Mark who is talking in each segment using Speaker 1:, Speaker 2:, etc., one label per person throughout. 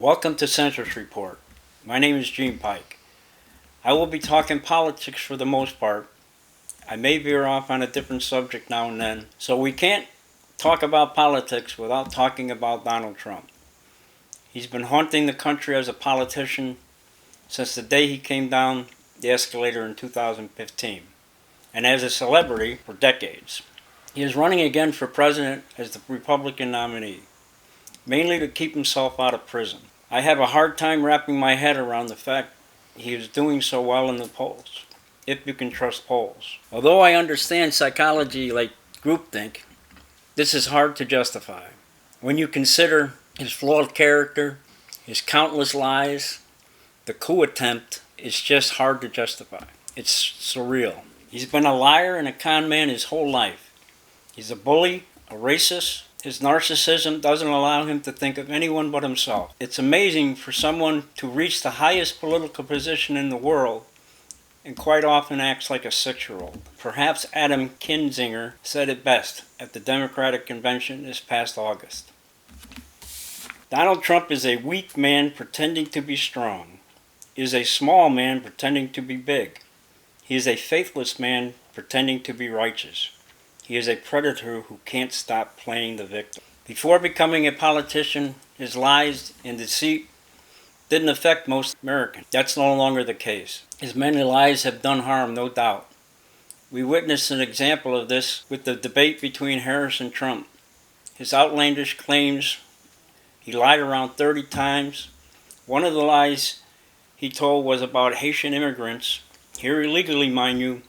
Speaker 1: Welcome to Census Report. My name is Gene Pike. I will be talking politics for the most part. I may veer off on a different subject now and then, so we can't talk about politics without talking about Donald Trump. He's been haunting the country as a politician since the day he came down the escalator in 2015, and as a celebrity for decades. He is running again for president as the Republican nominee, mainly to keep himself out of prison. I have a hard time wrapping my head around the fact he is doing so well in the polls, if you can trust polls. Although I understand psychology like groupthink, this is hard to justify. When you consider his flawed character, his countless lies, the coup attempt, it's just hard to justify. It's surreal. He's been a liar and a con man his whole life. He's a bully, a racist. His narcissism doesn't allow him to think of anyone but himself. It's amazing for someone to reach the highest political position in the world and quite often acts like a 6-year-old. Perhaps Adam Kinzinger said it best at the Democratic Convention this past August. Donald Trump is a weak man pretending to be strong. He is a small man pretending to be big. He is a faithless man pretending to be righteous. He is a predator who can't stop playing the victim. Before becoming a politician, his lies and deceit didn't affect most Americans. That's no longer the case. His many lies have done harm, no doubt. We witnessed an example of this with the debate between Harris and Trump. His outlandish claims, he lied around 30 times. One of the lies he told was about Haitian immigrants, here illegally, mind you,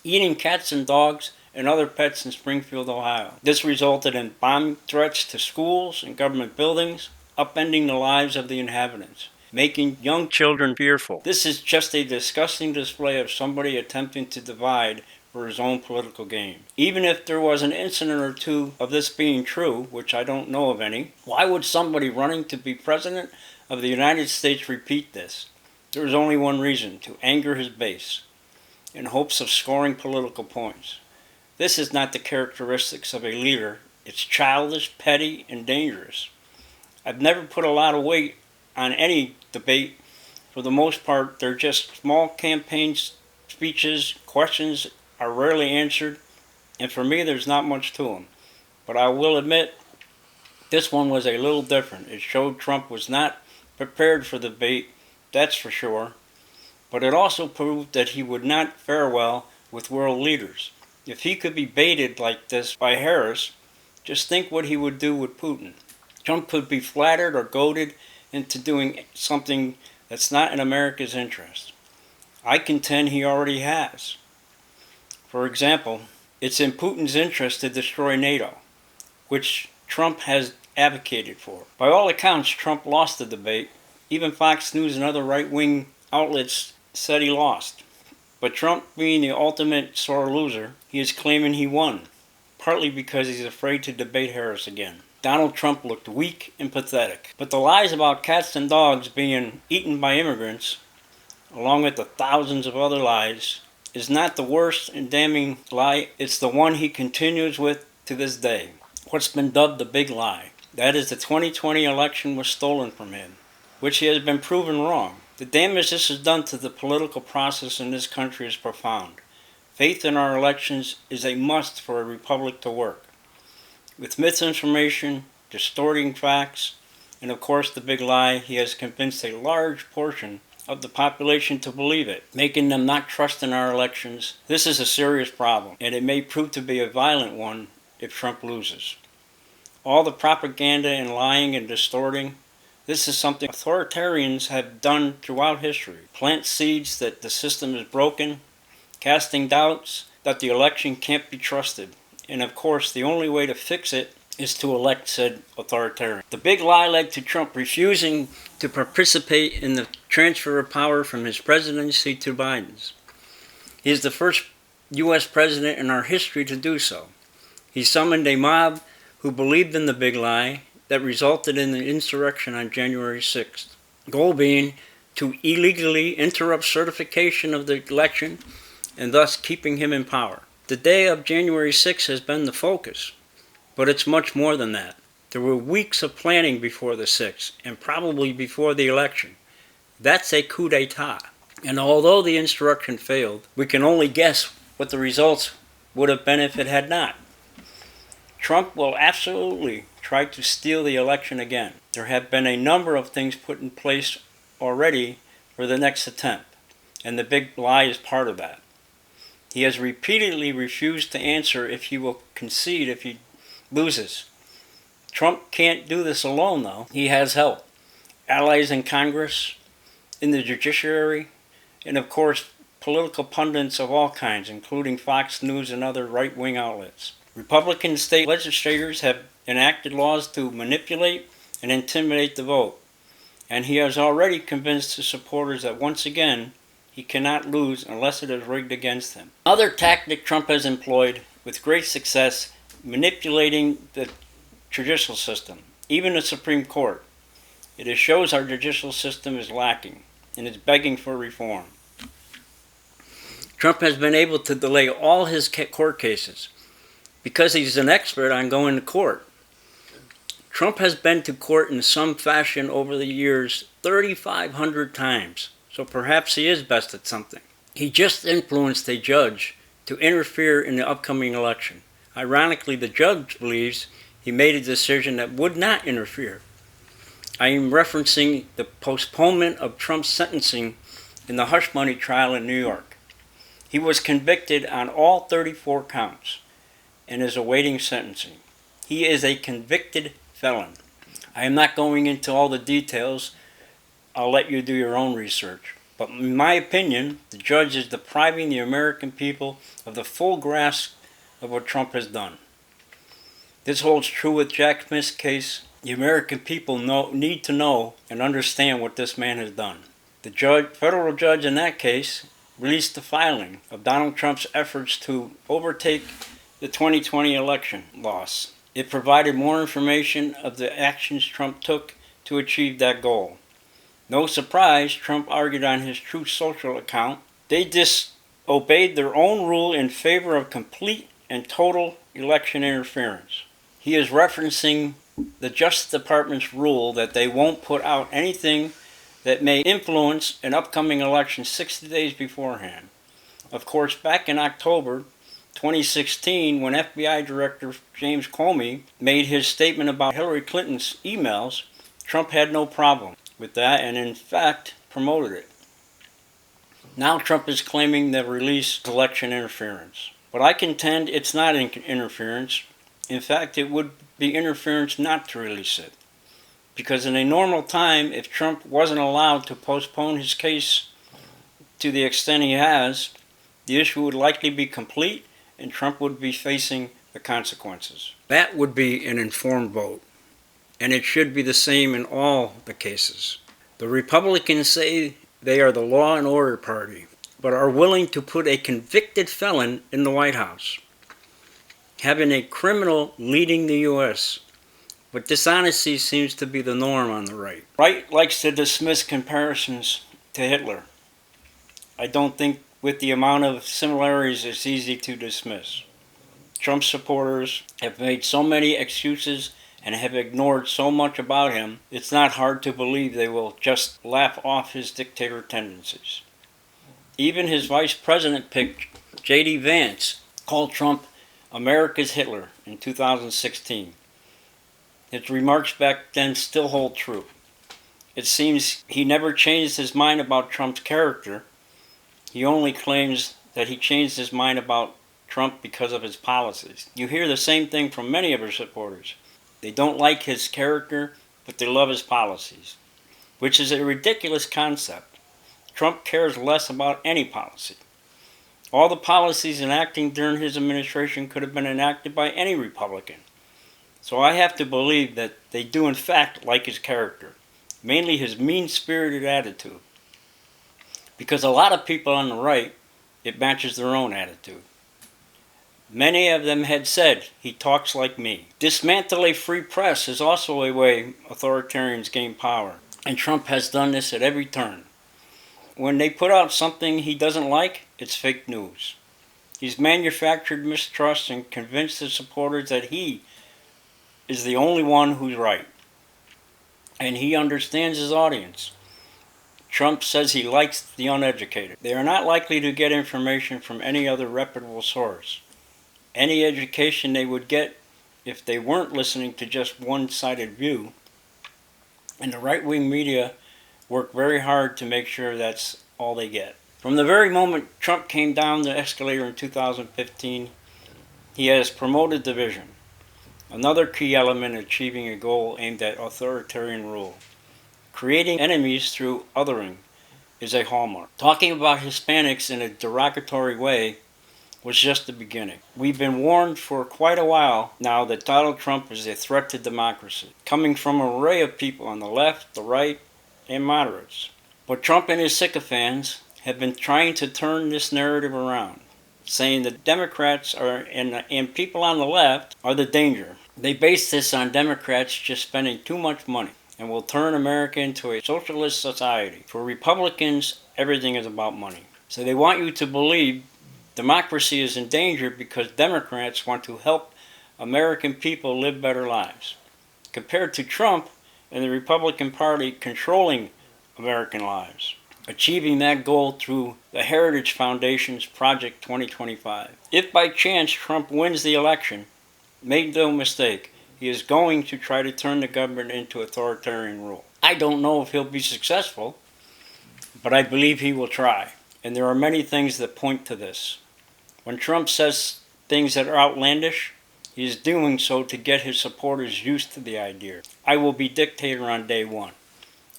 Speaker 1: eating cats and dogs and other pets in Springfield, Ohio. This resulted in bomb threats to schools and government buildings, upending the lives of the inhabitants, making young children fearful. This is just a disgusting display of somebody attempting to divide for his own political gain. Even if there was an incident or two of this being true, which I don't know of any, why would somebody running to be president of the United States repeat this? There is only one reason: to anger his base, in hopes of scoring political points. This is not the characteristics of a leader. It's childish, petty, and dangerous. I've never put a lot of weight on any debate. For the most part, they're just small campaign speeches. Questions are rarely answered, and for me, there's not much to them. But I will admit, this one was a little different. It showed Trump was not prepared for the debate, that's for sure. But it also proved that he would not fare well with world leaders. If he could be baited like this by Harris, just think what he would do with Putin. Trump could be flattered or goaded into doing something that's not in America's interest. I contend he already has. For example, it's in Putin's interest to destroy NATO, which Trump has advocated for. By all accounts, Trump lost the debate. Even Fox News and other right-wing outlets said he lost. But Trump, being the ultimate sore loser, he is claiming he won, partly because he's afraid to debate Harris again. Donald Trump looked weak and pathetic. But the lies about cats and dogs being eaten by immigrants, along with the thousands of other lies, is not the worst and damning lie. It's the one he continues with to this day. What's been dubbed the big lie. That is, the 2020 election was stolen from him, which he has been proven wrong. The damage this has done to the political process in this country is profound. Faith in our elections is a must for a republic to work. With misinformation, distorting facts, and of course the big lie, he has convinced a large portion of the population to believe it, making them not trust in our elections. This is a serious problem, and it may prove to be a violent one if Trump loses. All the propaganda and lying and distorting, this is something authoritarians have done throughout history. Plant seeds that the system is broken, casting doubts that the election can't be trusted. And of course, the only way to fix it is to elect said authoritarian. The big lie led to Trump refusing to participate in the transfer of power from his presidency to Biden's. He is the first U.S. president in our history to do so. He summoned a mob who believed in the big lie that resulted in the insurrection on January 6th. Goal being to illegally interrupt certification of the election and thus keeping him in power. The day of January 6th has been the focus, but it's much more than that. There were weeks of planning before the 6th, and probably before the election. That's a coup d'etat. And although the insurrection failed, we can only guess what the results would have been if it had not. Trump will absolutely try to steal the election again. There have been a number of things put in place already for the next attempt, and the big lie is part of that. He has repeatedly refused to answer if he will concede if he loses. Trump can't do this alone, though. He has help. Allies in Congress, in the judiciary, and of course, political pundits of all kinds, including Fox News and other right-wing outlets. Republican state legislators have enacted laws to manipulate and intimidate the vote, and he has already convinced his supporters that once again, he cannot lose unless it is rigged against him. Another tactic Trump has employed with great success, manipulating the judicial system, even the Supreme Court. It shows our judicial system is lacking and is begging for reform. Trump has been able to delay all his court cases because he's an expert on going to court. Trump has been to court in some fashion over the years 3,500 times, so perhaps he is best at something. He just influenced a judge to interfere in the upcoming election. Ironically, the judge believes he made a decision that would not interfere. I am referencing the postponement of Trump's sentencing in the hush money trial in New York. He was convicted on all 34 counts and is awaiting sentencing. He is a convicted felon. I am not going into all the details. I'll let you do your own research. But in my opinion, the judge is depriving the American people of the full grasp of what Trump has done. This holds true with Jack Smith's case. The American people need to know and understand what this man has done. The federal judge in that case released the filing of Donald Trump's efforts to overtake the 2020 election loss. It provided more information of the actions Trump took to achieve that goal. No surprise, Trump argued on his Truth Social account, they disobeyed their own rule in favor of complete and total election interference. He is referencing the Justice Department's rule that they won't put out anything that may influence an upcoming election 60 days beforehand. Of course, back in October 2016, when FBI Director James Comey made his statement about Hillary Clinton's emails, Trump had no problem with that and in fact promoted it. Now Trump is claiming the release election interference. But I contend it's not interference. In fact, it would be interference not to release it. Because in a normal time, if Trump wasn't allowed to postpone his case to the extent he has, the issue would likely be complete and Trump would be facing the consequences. That would be an informed vote. And it should be the same in all the cases. The Republicans say they are the law and order party, but are willing to put a convicted felon in the White House, having a criminal leading the U.S., but dishonesty seems to be the norm on the right. Right likes to dismiss comparisons to Hitler. I don't think with the amount of similarities it's easy to dismiss. Trump supporters have made so many excuses and have ignored so much about him, it's not hard to believe they will just laugh off his dictator tendencies. Even his vice president pick, J.D. Vance, called Trump America's Hitler in 2016. His remarks back then still hold true. It seems he never changed his mind about Trump's character. He only claims that he changed his mind about Trump because of his policies. You hear the same thing from many of his supporters. They don't like his character, but they love his policies, which is a ridiculous concept. Trump cares less about any policy. All the policies enacting during his administration could have been enacted by any Republican. So I have to believe that they do in fact like his character, mainly his mean-spirited attitude. Because a lot of people on the right, it matches their own attitude. Many of them had said, he talks like me. Dismantle a free press is also a way authoritarians gain power, and Trump has done this at every turn. When they put out something he doesn't like, it's fake news. He's manufactured mistrust and convinced his supporters that he is the only one who's right. And he understands his audience. Trump says he likes the uneducated. They are not likely to get information from any other reputable source. Any education they would get if they weren't listening to just one-sided view. And the right-wing media work very hard to make sure that's all they get. From the very moment Trump came down the escalator in 2015, he has promoted division, another key element in achieving a goal aimed at authoritarian rule. Creating enemies through othering is a hallmark. Talking about Hispanics in a derogatory way was just the beginning. We've been warned for quite a while now that Donald Trump is a threat to democracy, coming from an array of people on the left, the right, and moderates. But Trump and his sycophants have been trying to turn this narrative around, saying that Democrats and people on the left are the danger. They base this on Democrats just spending too much money and will turn America into a socialist society. For Republicans, everything is about money. So they want you to believe democracy is in danger because Democrats want to help American people live better lives, compared to Trump and the Republican Party controlling American lives, achieving that goal through the Heritage Foundation's Project 2025. If by chance Trump wins the election, make no mistake, he is going to try to turn the government into authoritarian rule. I don't know if he'll be successful, but I believe he will try. And there are many things that point to this. When Trump says things that are outlandish, he is doing so to get his supporters used to the idea. I will be dictator on day one.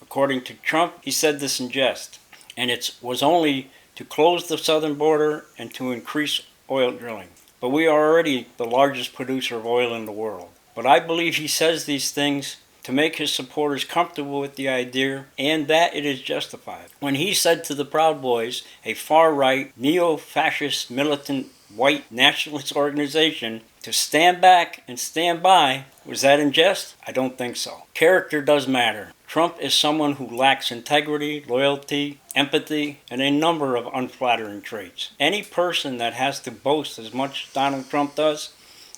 Speaker 1: According to Trump, he said this in jest, and it was only to close the southern border and to increase oil drilling. But we are already the largest producer of oil in the world. But I believe he says these things to make his supporters comfortable with the idea and that it is justified. When he said to the Proud Boys, a far-right, neo-fascist, militant, white nationalist organization, to stand back and stand by, was that in jest? I don't think so. Character does matter. Trump is someone who lacks integrity, loyalty, empathy, and a number of unflattering traits. Any person that has to boast as much as Donald Trump does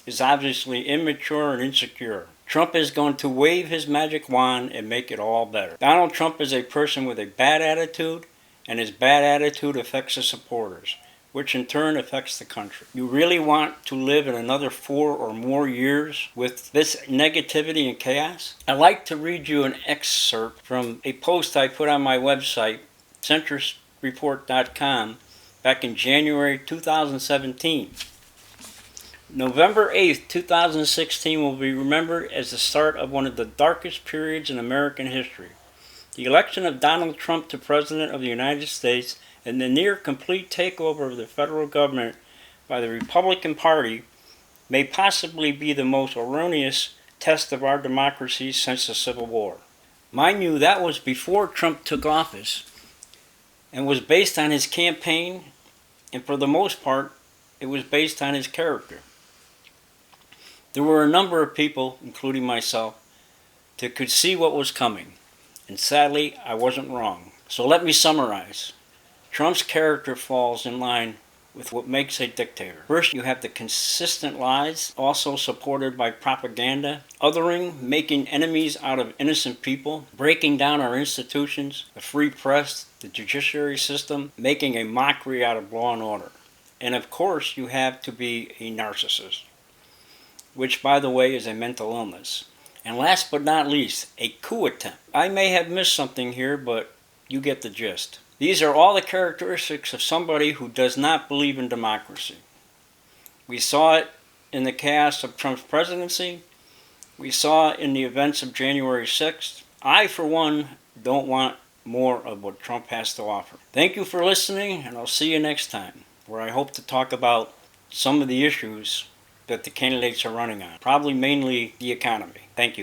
Speaker 1: is obviously immature and insecure. Trump is going to wave his magic wand and make it all better. Donald Trump is a person with a bad attitude, and his bad attitude affects his supporters, which in turn affects the country. You really want to live in another 4 or more years with this negativity and chaos? I'd like to read you an excerpt from a post I put on my website, centristreport.com, back in January 2017. November 8th, 2016 will be remembered as the start of one of the darkest periods in American history. The election of Donald Trump to President of the United States and the near complete takeover of the federal government by the Republican Party may possibly be the most erroneous test of our democracy since the Civil War. Mind you, that was before Trump took office and was based on his campaign, and for the most part, it was based on his character. There were a number of people, including myself, that could see what was coming, and sadly, I wasn't wrong. So let me summarize. Trump's character falls in line with what makes a dictator. First, you have the consistent lies, also supported by propaganda, othering, making enemies out of innocent people, breaking down our institutions, the free press, the judiciary system, making a mockery out of law and order. And of course, you have to be a narcissist, which, by the way, is a mental illness. And last but not least, a coup attempt. I may have missed something here, but you get the gist. These are all the characteristics of somebody who does not believe in democracy. We saw it in the chaos of Trump's presidency. We saw it in the events of January 6th. I, for one, don't want more of what Trump has to offer. Thank you for listening, and I'll see you next time, where I hope to talk about some of the issues that the candidates are running on, probably mainly the economy. Thank you.